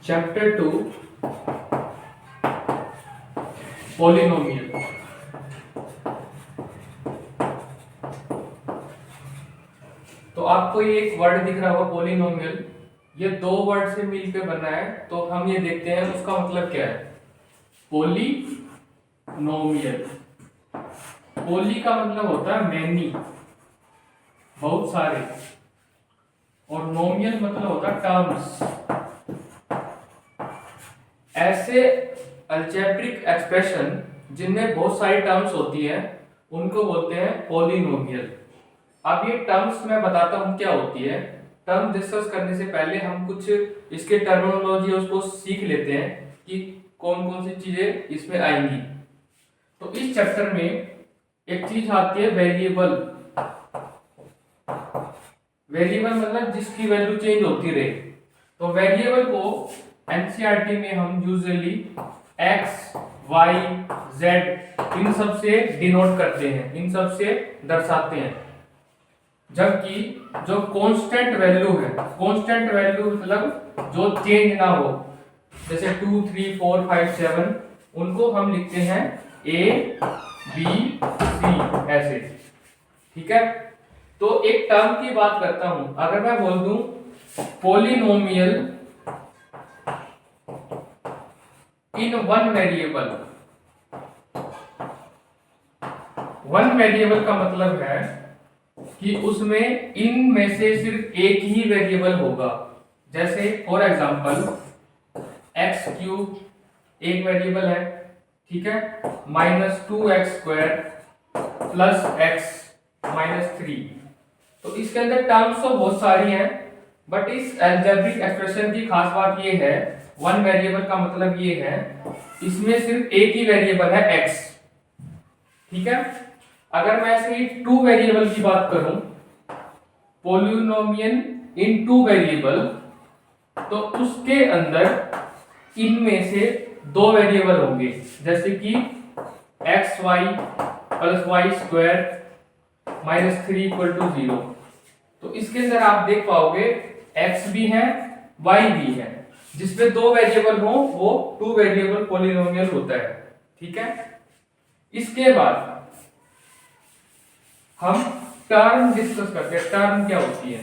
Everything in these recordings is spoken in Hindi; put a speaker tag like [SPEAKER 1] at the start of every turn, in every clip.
[SPEAKER 1] Chapter 2 polynomial. तो आपको ये एक वर्ड दिख रहा होगा पॉलिनोमियल, ये दो वर्ड से मिलकर बना है, तो हम ये देखते हैं उसका मतलब क्या है। पॉलिनोमियल, पॉली का मतलब होता है मैनी, बहुत सारे, और नोमियल मतलब होता है टर्म्स। ऐसे अल्जेब्रिक एक्सप्रेशन जिनमें बहुत सारी टर्म्स होती हैं उनको बोलते हैं पॉलिनोमियल। अब ये टर्म्स मैं बताता हूं क्या होती है। टर्म डिस्कस करने से पहले हम कुछ इसके टर्मिनोलॉजी उसको सीख लेते हैं कि कौन कौन सी चीजें इसमें आएंगी। तो इस चैप्टर में एक चीज आती है वेरिएबल। वेरिएबल मतलब जिसकी वैल्यू चेंज होती रहे। तो वेरिएबल को एनसीईआरटी में हम यूजुअली एक्स, वाई, जेड इन सब से डिनोट करते हैं, इन सब से दर्शाते हैं। जबकि जो कांस्टेंट वैल्यू है, कांस्टेंट वैल्यू मतलब जो चेंज ना हो, जैसे 2, 3, 4, 5, 7, उनको हम लिखते हैं ए, बी, सी ऐसे। ठीक है। तो एक टर्म की बात करता हूं, अगर मैं बोल दूं polynomial in one variable. One variable का मतलब है कि उसमें इनमें से सिर्फ एक ही वेरिएबल होगा। जैसे फॉर एग्जांपल एक्स क्यूब एक वेरिएबल है, ठीक है, -2x² प्लस एक्स -3। तो इसके अंदर टर्म्स तो बहुत सारी हैं, बट इस अलजेब्रिक एक्सप्रेशन की खास बात ये है, वन वेरिएबल का मतलब ये है इसमें सिर्फ एक ही वेरिएबल है x। ठीक है। अगर मैं ऐसे ही टू वेरिएबल की बात करूं, पॉलिनोमियल इन टू वेरिएबल, तो उसके अंदर इनमें से दो वेरिएबल होंगे, जैसे कि xy प्लस y² -3 = 0। तो इसके अंदर आप देख पाओगे x भी है, y भी है। जिसपे दो वेरिएबल हो वो टू वेरिएबल पॉलिनोमियल होता है। ठीक है। इसके बाद हम टर्म डिस्कस करते हैं, टर्म क्या होती है।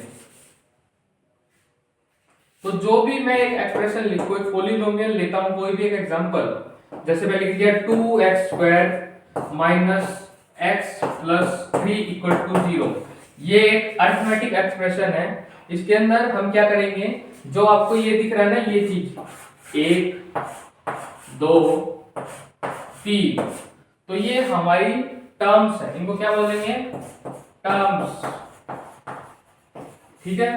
[SPEAKER 1] तो जो भी मैं एक एक्सप्रेशन लिखूं, एक पॉलिनोमियल लेता हूं, कोई भी एक एग्जांपल, जैसे मैं लिख दिया 2x² - x + 3 = 0। ये एक अरिथमेटिक एक्सप्रेशन है। इसके अंदर हम क्या करेंगे, जो आपको ये दिख रहा है ना, ये चीज 1, 2, 3, तो ये हमारी टर्म्स है, इनको क्या बोलेंगे, टर्म्स। ठीक है।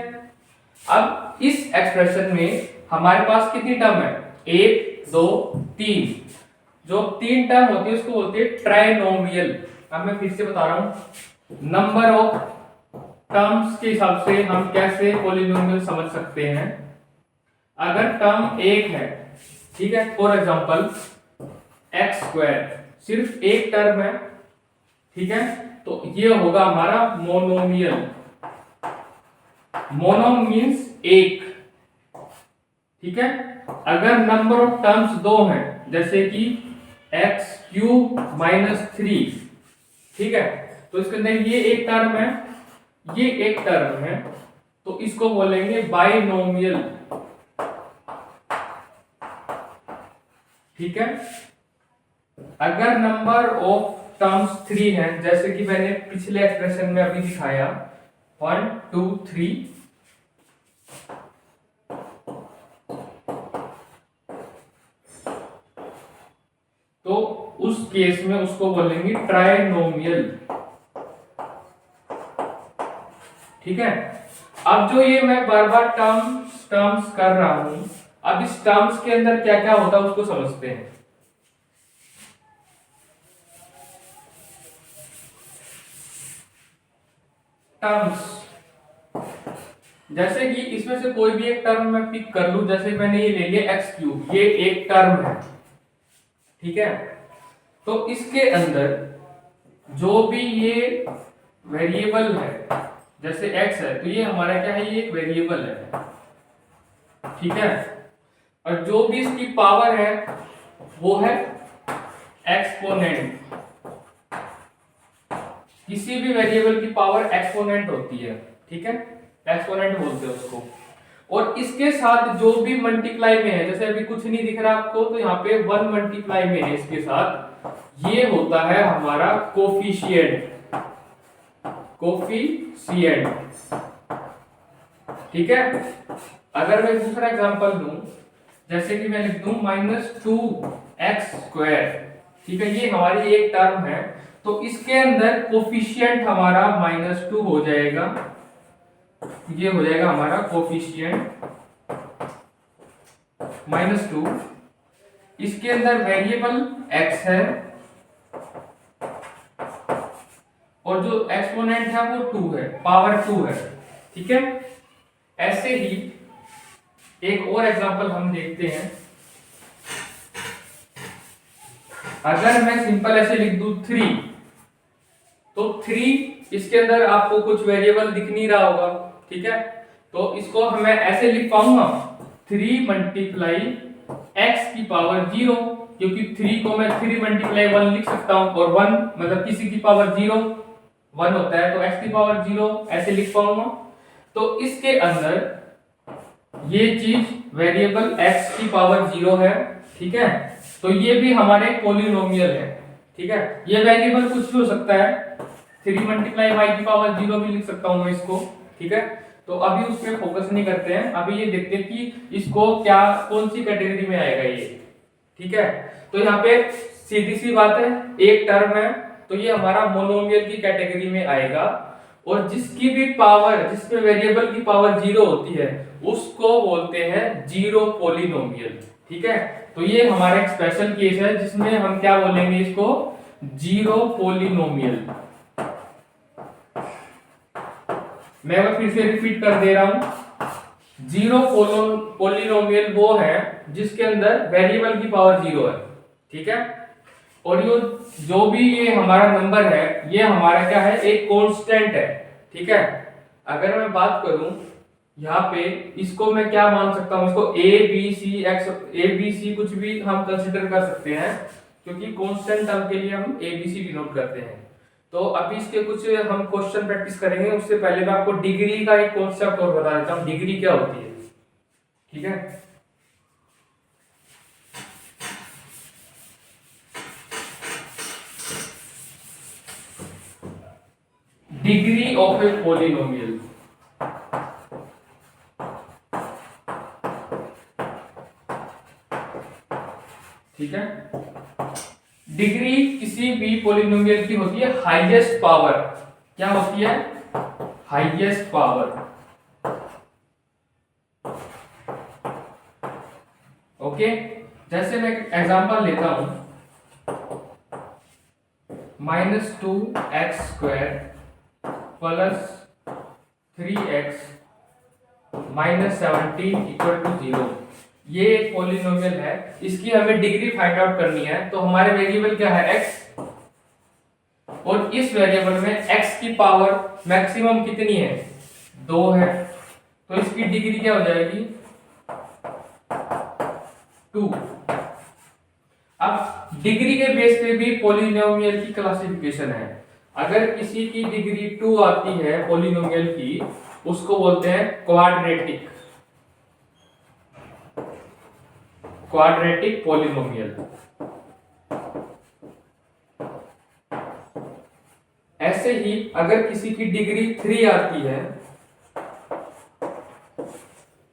[SPEAKER 1] अब इस एक्सप्रेशन में हमारे पास कितनी टर्म है, 1, 2, 3। जो तीन टर्म होती है उसको बोलते हैं ट्राइनोमियल। अब मैं फिर से बता रहा हूं, नंबर ऑफ टर्म्स के हिसाब से हम कैसे पॉलिनोमियल समझ सकते हैं। अगर टर्म एक है, ठीक है, फॉर एग्जांपल x², सिर्फ एक टर्म है, ठीक है, तो ये होगा हमारा मोनोमियल। मोनो मीन्स एक। ठीक है। अगर नंबर ऑफ टर्म्स दो हैं, जैसे कि x³ -3, ठीक है, तो इसके अंदर ये एक टर्म है, ये एक टर्म है, तो इसको बोलेंगे बाइनोमियल। ठीक है। अगर नंबर ऑफ टर्म्स 3 है, जैसे कि मैंने पिछले एक्सप्रेशन में अभी दिखाया 1, 2, 3, तो उस केस में उसको बोलेंगे ट्राइनोमियल। ठीक है। अब जो ये मैं बार बार टर्म्स कर रहा हूं, अब इस टर्म्स के अंदर क्या क्या होता है उसको समझते हैं। टर्म्स, जैसे कि इसमें से कोई भी एक टर्म मैं पिक कर लूं, जैसे मैंने ये ले लिया x³, ये एक टर्म है। ठीक है। तो इसके अंदर जो भी ये वेरिएबल है, जैसे x है, तो ये हमारा क्या है, ये एक वेरिएबल है। ठीक है, और जो भी इसकी पावर है वो है एक्सपोनेंट। किसी भी वेरिएबल की पावर एक्सपोनेंट होती है, ठीक है, एक्सपोनेंट बोलते हैं उसको। और इसके साथ जो भी मल्टीप्लाई में है, जैसे अभी कुछ नहीं दिख रहा आपको, तो यहाँ पे 1 मल्टीप्लाई में है इसके साथ, ये होता है हमारा कोफिशिएंट। ठीक है। अगर मैं दूसरा एग्जांपल दूं, जैसे कि मैं लिख दूं -2x², ठीक है, ये हमारी एक टर्म है, तो इसके अंदर कोफिशिएंट हमारा -2 हो जाएगा। ये हो जाएगा हमारा कोफिशिएंट -2। इसके अंदर वेरिएबल x है और जो एक्सपोनेंट है वो 2 है, पावर 2 है, ठीक है। ऐसे ही एक और एग्जांपल हम देखते हैं। अगर मैं सिंपल ऐसे लिख दूं 3, तो 3 इसके अंदर आपको कुछ वेरिएबल दिख नहीं रहा होगा, ठीक है, तो इसको मैं ऐसे लिख पाऊंगा 3 मल्टीप्लाई x की पावर 0, क्योंकि 3 को मैं 3 मल्टीप्लाई 1 लिख सकता हूं, और 1 मतलब किसी की पावर 0 1 होता है, तो x की पावर 0 ऐसे लिख पाऊंगा। तो इसके अंदर ये चीज वेरिएबल x की पावर 0 है, ठीक है, तो ये भी हमारे पॉलिनोमियल है, ठीक है। ये वेरिएबल कुछ भी हो सकता है, 3 मल्टीप्लाई y की पावर 0 भी लिख सकता हूं मैं इसको, ठीक है। तो अभी उस पर फोकस नहीं करते हैं, अभी ये देखते हैं कि इसको क्या कौन सी कैटेगरी में आएगा ये, ठीक है। तो यहाँ पे सीधी सी बात है, एक टर्म है तो ये हमारा मोनोमियल की कैटेगरी में आएगा, और जिसकी भी पावर, जिसमें वेरिएबल की पावर 0 होती है उसको बोलते हैं जीरो पॉलिनोमियल, ठीक है। तो ये हमारा एक स्पेशल केस है जिसमें हम क्या बोलेंगे इसको, जीरो पॉलिनोमियल। मैं फिर से रिपीट कर दे रहा हूं, जीरो पॉलिनोमियल वो है जिसके अंदर वेरिएबल की पावर 0 है, ठीक है, और जो भी ये हमारा नंबर है ये हमारा क्या है, एक कांस्टेंट है, ठीक है। अगर मैं बात करूं यहाँ पे, इसको मैं क्या मान सकता हूं, इसको a b c कुछ भी हम कंसीडर कर सकते हैं, क्योंकि कांस्टेंट टर्म के लिए हम a b c डिनोट करते हैं। तो अभी इसके कुछ हम क्वेश्चन प्रैक्टिस करेंगे, उससे पहले मैं आपको डिग्री का एक कॉन्सेप्ट और बता देता हूं, डिग्री क्या होती है, ठीक है। डिग्री ऑफ ए पॉलिनोमियल, ठीक है। डिग्री किसी भी पॉलिनोमियल की होती है हाईएस्ट पावर, क्या होती है, हाईएस्ट पावर, ओके। जैसे मैं एग्जांपल लेता हूं, -2x² प्लस 3x -17 = 0, ये एक पॉलिनोमियल है, इसकी हमें डिग्री फाइंड आउट करनी है। तो हमारे वेरिएबल क्या है, x, और इस वेरिएबल में x की पावर मैक्सिमम कितनी है, 2 है, तो इसकी डिग्री क्या हो जाएगी, 2। अब डिग्री के बेस पे भी पॉलिनोमियल की क्लासिफिकेशन है। अगर किसी की डिग्री 2 आती है पॉलिनोमियल की, उसको बोलते हैं क्वाड्रेटिक पॉलिनोमियल। ऐसे ही अगर किसी की डिग्री 3 आती है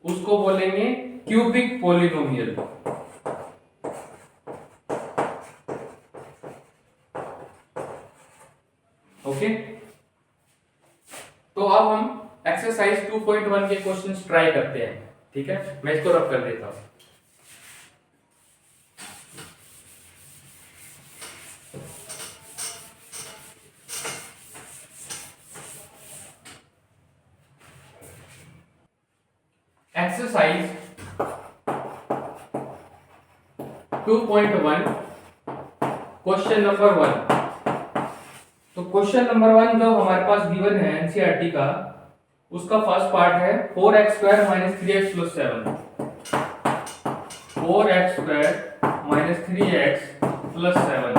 [SPEAKER 1] उसको बोलेंगे क्यूबिक पॉलिनोमियल, ओके। तो अब हम एक्सरसाइज 2.1 के क्वेश्चंस ट्राई करते हैं, ठीक है। मैं इसको रब कर देता हूं। Exercise 2.1 question number 1। तो क्वेश्चन नंबर 1 जो हमारे पास गिवन है एनसीईआरटी का, उसका फर्स्ट पार्ट है 4x² - 3x + 7। 4x² minus 3x plus 7।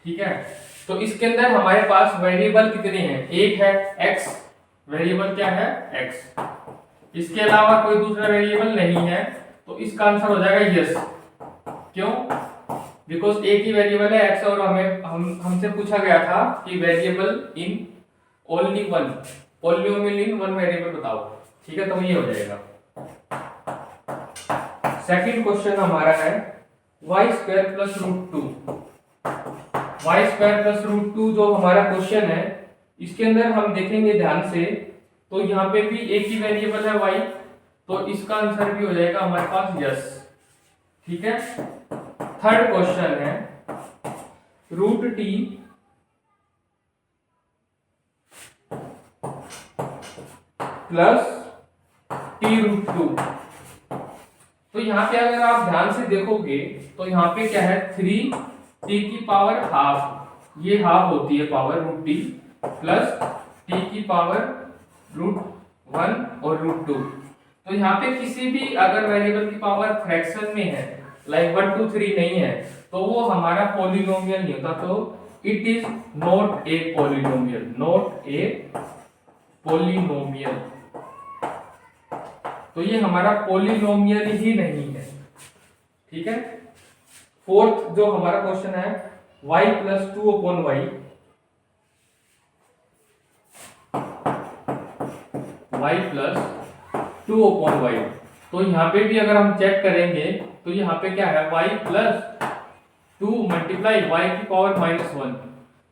[SPEAKER 1] ठीक है, तो इसके अंदर हमारे पास वेरिएबल कितने हैं? एक है x, वेरिएबल क्या है? x। इसके अलावा कोई दूसरा वेरिएबल नहीं है, तो इसका आंसर हो जाएगा यस। क्यों? बिकॉज एक ही वेरिएबल है x, और हमसे पूछा गया था कि variable in only one, polynomial in one variable बताओ। ठीक है, तो ये हो जाएगा। सेकंड क्वेश्चन हमारा है y² प्लस √2। y² प्लस √2 जो हमारा क्वेश्चन है, इसके अंदर हम देखेंगे ध्यान से, तो यहाँ पे भी एक ही वेरिएबल है y, तो इसका आंसर भी हो जाएगा हमारे पास यस। ठीक है, थर्ड क्वेश्चन है √t प्लस t√2। तो यहाँ पे अगर आप ध्यान से देखोगे तो यहाँ पे क्या है, 3t की पावर हाफ, ये हाफ होती है पावर √t, प्लस t की पावर √1 और √2। तो यहाँ पे किसी भी अगर वेरिएबल की पावर फ्रैक्शन में है, लाइक 1 2 3 नहीं है, तो वो हमारा पॉलिनोमियल नहीं होता, तो it is not a polynomial, not a polynomial. तो ये हमारा पॉलिनोमियल ही नहीं है। ठीक है, फोर्थ जो हमारा क्वेश्चन है y plus 2/y, y plus 2/y। तो यहाँ पे भी अगर हम चेक करेंगे तो यहाँ पे क्या है, y प्लस 2 मल्टीप्लाई y की पावर -1।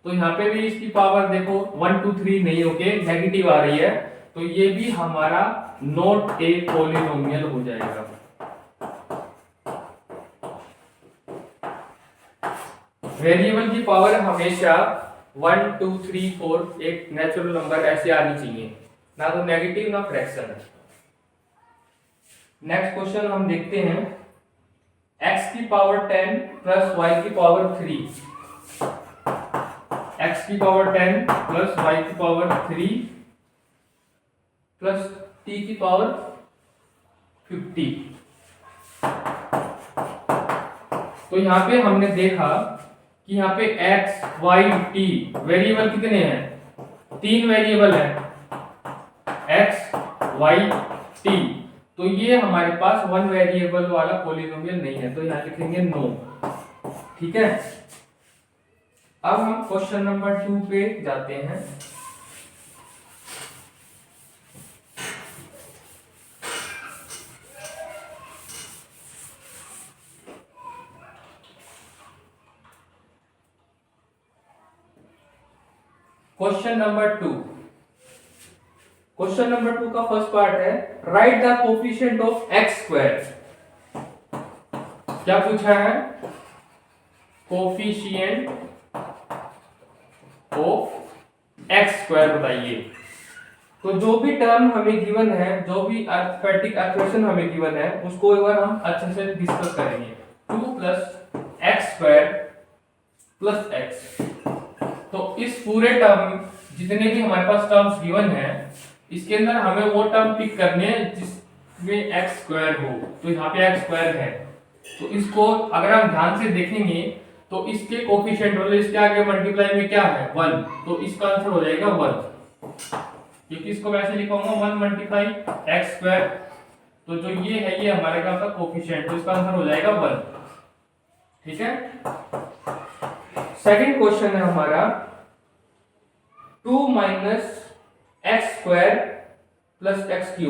[SPEAKER 1] तो यहाँ पे भी इसकी पावर देखो 1 2 3 नहीं होके नेगेटिव आ रही है, तो ये भी हमारा नॉट ए पॉलिनोमियल हो जाएगा। वेरिएबल की पावर हमेशा 1 2 3 4 एक नेचुरल नंबर ऐसे आनी चाहिए, ना तो नेगेटिव ना फ्रैक्शन। नेक्स्ट क्वेश्चन हम देखते हैं x की पावर 10 प्लस y की पावर 3, x की पावर 10 प्लस y की पावर 3 प्लस t की पावर 50। तो यहाँ पे हमने देखा कि यहाँ पे x y t वेरिएबल कितने हैं? 3 वेरिएबल है, x y t। तो ये हमारे पास 1 वेरिएबल वाला पॉलिनोमियल नहीं है, तो यहाँ लिखेंगे नो। ठीक है, अब हम क्वेश्चन नंबर 2 पे जाते हैं। क्वेश्चन नंबर 2, क्वेश्चन नंबर 2 का फर्स्ट पार्ट है right the coefficient of x²। क्या पूछा है? कोफिशिएंट ऑफ x² बताइए। तो जो भी टर्म हमें गिवन है, जो भी अरिथमेटिक एक्सप्रेशन हमें गिवन है, उसको एक बार हम अच्छे से डिस्कस करेंगे। 2 प्लस x² प्लस x। तो इस पूरे टर्म, जितने भी हमारे पास टर्म्स गिवन है, इसके अंदर हमें वो टर्म पिक करने हैं जिसमें x² हो। तो यहाँ पे x² है, तो इसको अगर हम ध्यान से देखेंगे तो इसके कोफिशिएंट मतलब इसके आगे मल्टीप्लाई में क्या है 1, तो इसका आंसर हो जाएगा 1, क्योंकि इसको वैसे लिखूंगा 1 मल्टीप्लाई x²। तो जो ये है, ये हमारे क्या था कोफिशिएंट, तो इसका आंसर हो जाएगा 1। ठीक है, सेकंड क्वेश्चन है हमारा 2 minus x² plus x³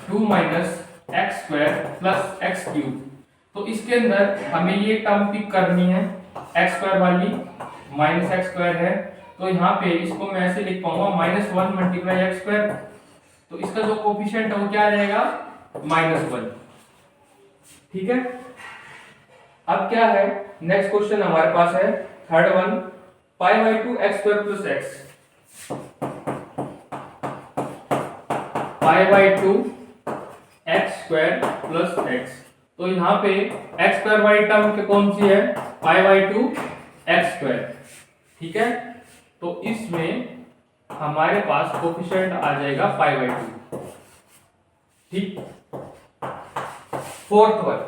[SPEAKER 1] 2 minus x² plus x³। तो इसके अंदर हमें ये टर्म पिक करनी है, x² वाली माइनस x² है, तो यहाँ पे इसको मैं ऐसे लिख पाऊंगा -1 मल्टीप्लाई x²। तो इसका जो कोफिशिएंट है वो क्या आ जाएगा? -1। ठीक है, अब क्या है, नेक्स्ट क्वेश्चन हमारे पास है third one, π/2 x² plus x, π/2 x² plus x। तो यहाँ पे x² वाली टर्म के कौन सी है? π/2 x²। ठीक है, तो इसमें हमारे पास कोफिशिएंट आ जाएगा π/2। ठीक, fourth one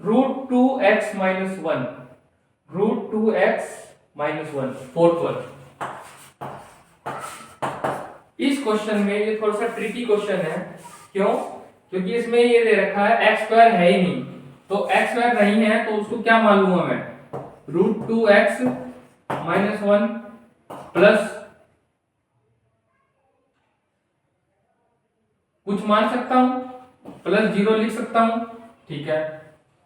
[SPEAKER 1] √2x-1, √2x-1, fourth one. इस क्वेश्चन में ये थोड़ा सा ट्रिकी क्वेश्चन है। क्यों? क्योंकि इसमें ये दे रखा है x स्क्वायर है ही नहीं, तो x स्क्वायर नहीं है तो उसको क्या मान लूंगा मैं, √2x-1 प्लस कुछ मान सकता हूं, प्लस 0 लिख सकता हूं। ठीक है,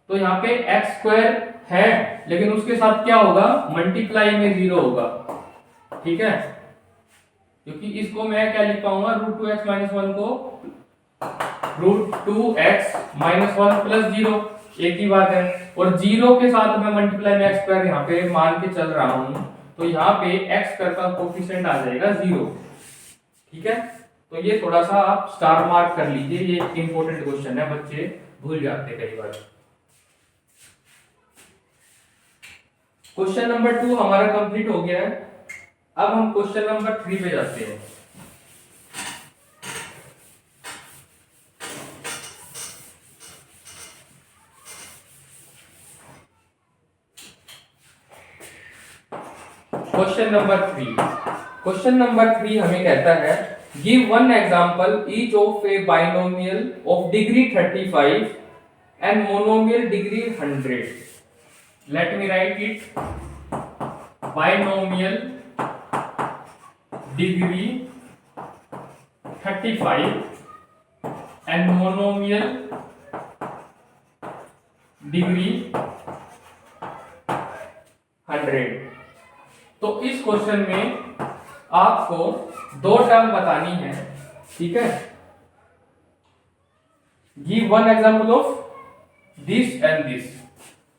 [SPEAKER 1] तो यहाँ पे x स्क्वायर है लेकिन उसके साथ क्या होगा, मल्टीप्लाई में 0 होगा। ठीक है, क्योंकि इसको मैं क्या लिख पाऊंगा, √2x-1 को √2x-1 प्लस 0, एक ही बात है। और 0 के साथ मैं मल्टीप्लाई में x स्क्वायर यहाँ पे मान के चल रहा हूं, तो यहाँ पे x स्क्वायर का कोफिशिएंट आ जाएगा 0। ठीक है, तो ये थोड़ा सा आप स्टार मार्क कर लीजिए, ये इंपॉर्टेंट क्वेश्चन है, बच्चे भूल जाते हैं कई बार। क्वेश्चन नंबर 2 हमारा कंप्लीट हो गया है। अब हम क्वेश्चन नंबर 3 पे जाते हैं। क्वेश्चन नंबर 3 हमें कहता है, give one example each of A binomial of degree 35 and monomial degree 100। Let me right it, binomial degree 35 and monomial degree 100। तो इस क्वेश्चन में आपको दो टर्म बतानी है। ठीक है, give one example of this and this.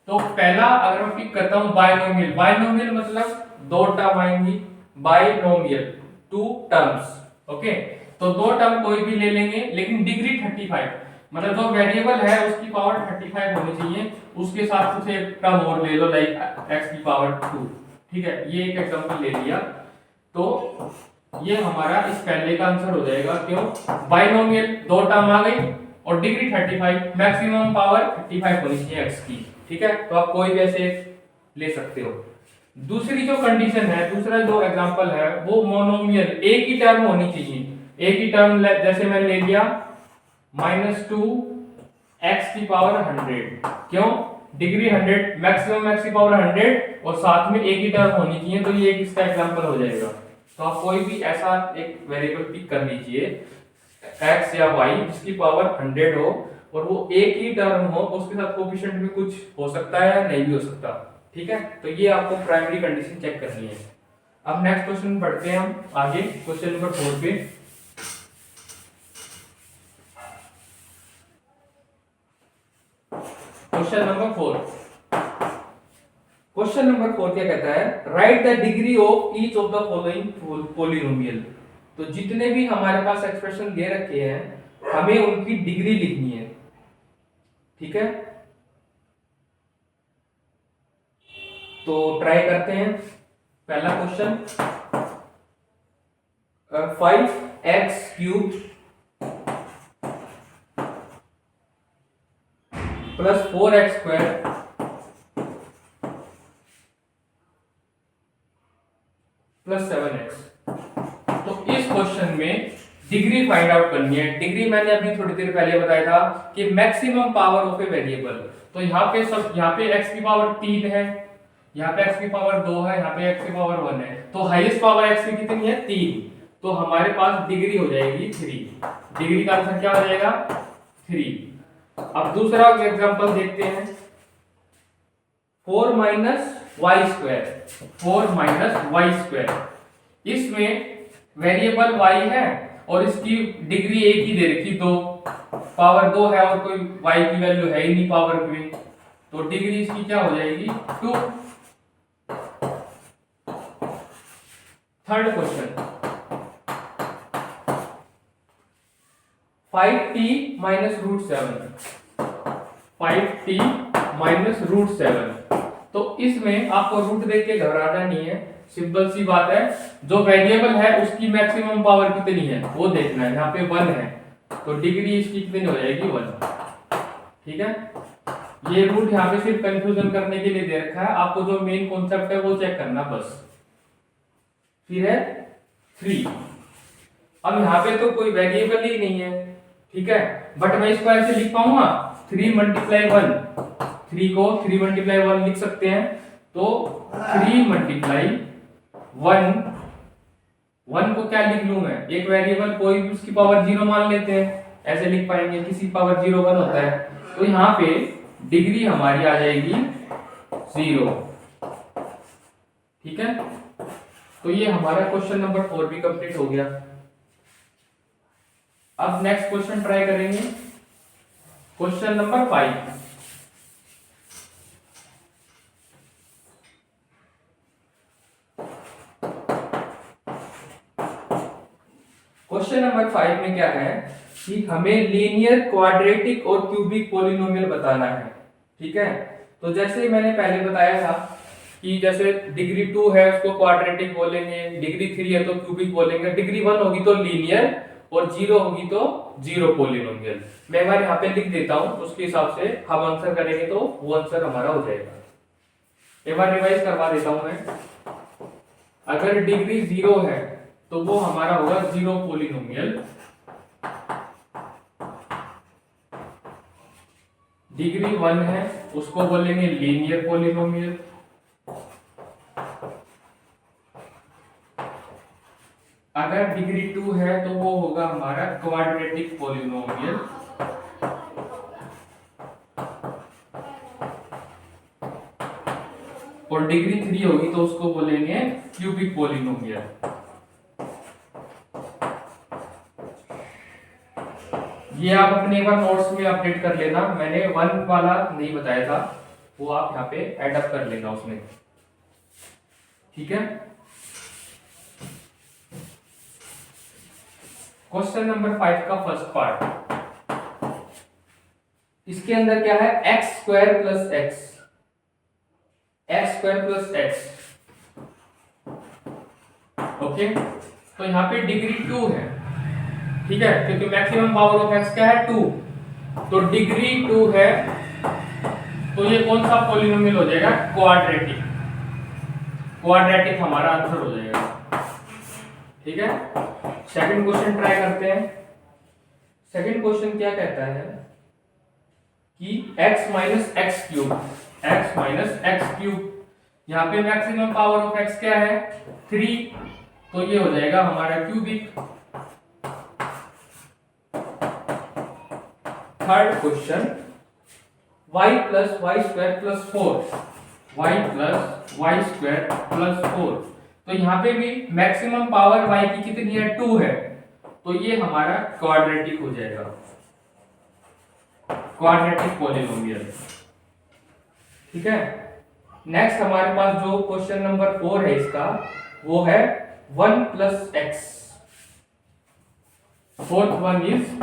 [SPEAKER 1] तो पहला अगर मैं पिक करता हूं बाइनोमियल, बाइनोमियल मतलब दो टर्म आएंगी, बाइनोमियल टू टर्म्स। ओके, तो दो टर्म कोई भी ले लेंगे लेकिन डिग्री 35, मतलब जो वेरिएबल है उसकी पावर 35 होनी चाहिए, उसके साथ कुछ एक टर्म और ले लो, लाइक x की पावर 2। ठीक है, ये एक एग्जांपल ले लिया, तो ये हमारा इस पहले का आंसर हो जाएगा। क्यों? बाइनोमियल दो टर्म आ गई और डिग्री 35, मैक्सिमम पावर 35 होनी चाहिए x की। ठीक है, तो आप कोई भी ऐसे ले सकते हो। दूसरी जो कंडीशन है, दूसरा जो एग्जांपल है वो मोनोमियल, एक ही टर्म होनी चाहिए, एक ही टर्म, जैसे मैंने ले लिया -2x की पावर 100। क्यों? डिग्री 100, मैक्सिमम x की पावर 100 और साथ में एक ही टर्म होनी चाहिए, तो ये एक इसका एग्जांपल हो जाएगा। तो आप कोई भी ऐसा एक वेरिएबल पिक कर लीजिए x या y जिसकी पावर 100 हो और वो एक ही टर्म हो, उसके साथ कोएफिशिएंट में कुछ हो सकता है या नहीं भी हो सकता। ठीक है, तो ये आपको प्राइमरी कंडीशन चेक करनी है। अब नेक्स्ट क्वेश्चन पढ़ते हैं हम आगे, क्वेश्चन नंबर 4 पे। क्वेश्चन नंबर 4 क्या कहता है, right the degree of each of the following polynomial. तो जितने भी हमारे पास एक्सप्रेशन दे रखे हैं हमें उनकी डिग्री लिखनी है। ठीक है, तो ट्राई करते हैं। पहला question, 5x³ plus 4x² plus 7x। तो इस क्वेश्चन में डिग्री फाइंड आउट करनी है। डिग्री मैंने अभी थोड़ी देर पहले बताया था कि maximum power of a variable. तो यहाँ पे x की पावर 3 है, यहाँ पे x की पावर 2 है, यहाँ पे x की पावर 1 है, तो हाईएस्ट पावर x की कितनी है, 3। तो हमारे पास डिग्री हो जाएगी 3। डिग्री का आंसर क्या हो जाएगा, 3। अब दूसरा एग्जांपल देखते हैं, 4 - y²। इसमें वेरिएबल y है और इसकी डिग्री एक ही दे रखी, 2, पावर 2 है और कोई y की वैल्यू है ही नहीं पावर में, तो डिग्री इसकी क्या हो जाएगी, 2। Third question, 5t - √7। 5t - √7। तो इसमें आपको रूट देख के घबराना नहीं है, सिंपल सी बात है, जो वेरिएबल है उसकी मैक्सिमम पावर कितनी है वो देखना है। यहाँ पे 1 है तो डिग्री इसकी कितनी हो जाएगी, 1। ठीक है, ये रूट यहाँ पे सिर्फ कंफ्यूजन करने के लिए दे रखा है, आपको जो मेन कॉन्सेप्ट है वो चेक करना बस। फिर है 3। अब यहाँ पे तो कोई वेरिएबल ही नहीं है, ठीक है, बट मैं इसको ऐसे लिख पाऊंगा 3 मल्टीप्लाई 1, 3 को 3 मल्टीप्लाई 1 लिख सकते हैं, तो 3 मल्टीप्लाई 1, 1 को क्या लिख लूं मैं, एक वेरिएबल कोई भी उसकी पावर 0 मान लेते हैं, ऐसे लिख पाएंगे, किसी पावर 0 1 होता है, तो यहाँ पे डिग्री हमारी आ जाएगी 0, ठीक है। तो ये हमारा क्वेश्चन नंबर 4 भी कंप्लीट हो गया। अब नेक्स्ट क्वेश्चन ट्राई करेंगे, क्वेश्चन नंबर 5। क्वेश्चन नंबर 5 में क्या है कि हमें लीनियर, क्वाड्रेटिक और क्यूबिक पॉलिनोमियल बताना है, ठीक है। तो जैसे मैंने पहले बताया था कि जैसे डिग्री 2 है उसको क्वाड्रेटिक बोलेंगे, डिग्री 3 है तो क्यूबिक बोलेंगे, डिग्री 1 होगी तो लीनियर और 0 होगी तो जीरो पॉलिनोमियल। मैं बार यहाँ पे लिख देता हूँ, उसके हिसाब से हम आंसर करेंगे तो वो आंसर हमारा हो जाएगा। एक बार रिवाइज करवा देता हूँ मैं। अगर डिग्री 0 है तो वो हमारा होगा जीरो पॉलिनोमियल, डिग्री 1 है उसको बोलेंगे लीनियर पॉलिनोमियल, अगर डिग्री 2 है तो वो होगा हमारा क्वाड्रेटिक पॉलिनोमियल, और डिग्री 3 होगी तो उसको बोलेंगे क्यूबिक पॉलिनोमियल। ये आप अपने एक बार नोट्स में अपडेट कर लेना, मैंने 1 वाला नहीं बताया था, वो आप यहाँ पे ऐड अप कर लेना उसमें, ठीक है। क्वेश्चन नंबर 5 का फर्स्ट पार्ट, इसके अंदर क्या है, x square plus x, x square plus x, okay. तो यहाँ पे डिग्री 2 है, ठीक है, क्योंकि मैक्सिमम पावर ऑफ एक्स क्या है 2, तो डिग्री 2 है तो ये कौन सा पॉलिनोमियल हो जाएगा, क्वाड्रेटिक, क्वाड्रेटिक हमारा आंसर हो जाएगा, ठीक है। सेकंड क्वेश्चन ट्राई करते हैं। सेकंड क्वेश्चन क्या कहता है कि x minus x cube, x minus x cube, यहाँ पे मैक्सिमम पावर ऑफ x क्या है 3, तो ये हो जाएगा हमारा cubic. Third question, y plus y square plus 4, y plus y square plus 4, तो यहाँ पे भी मैक्सिमम पावर y की कितनी है 2 है, तो ये हमारा क्वाड्रेटिक हो जाएगा, क्वाड्रेटिक पॉलिनोमियल, ठीक है। नेक्स्ट हमारे पास जो क्वेश्चन नंबर 4 है इसका, वो है 1 plus x, fourth one is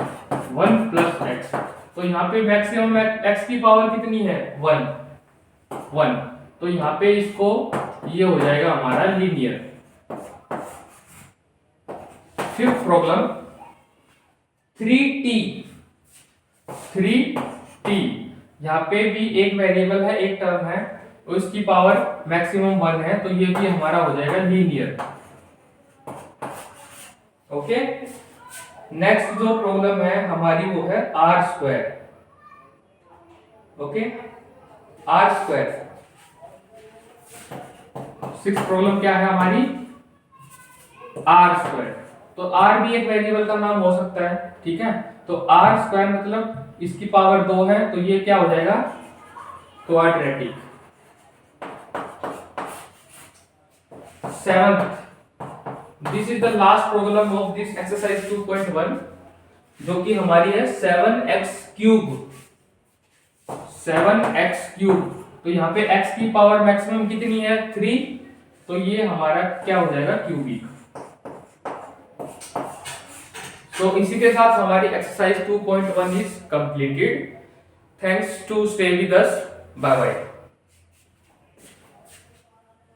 [SPEAKER 1] 1 plus x, तो यहाँ पे मैक्सिमम x की पावर कितनी है 1, तो यहाँ पे इसको ये हो जाएगा हमारा linear. Fifth problem 3t, 3t, यहाँ पे भी एक वेरिएबल है, एक टर्म है, तो इसकी पावर मैक्सिमम 1 है, तो ये भी हमारा हो जाएगा लीनियर, ओके। नेक्स्ट जो प्रॉब्लम है हमारी वो है r square, okay, r square. Six problem क्या है हमारी, आर स्क्वायर, तो आर भी एक वेरिएबल का नाम हो सकता है, ठीक है। तो आर स्क्वायर मतलब इसकी पावर 2 है, तो ये क्या हो जाएगा quadratic. Seventh, this is the last problem of this exercise 2.1, जो कि हमारी है 7x क्यूब, 7x क्यूब, तो यहाँ पे x की पावर मैक्सिमम कितनी है 3, तो ये हमारा क्या हो जाएगा क्यूबिक। तो इसी के साथ हमारी exercise 2.1 is completed. Thanks to stay with us, bye bye.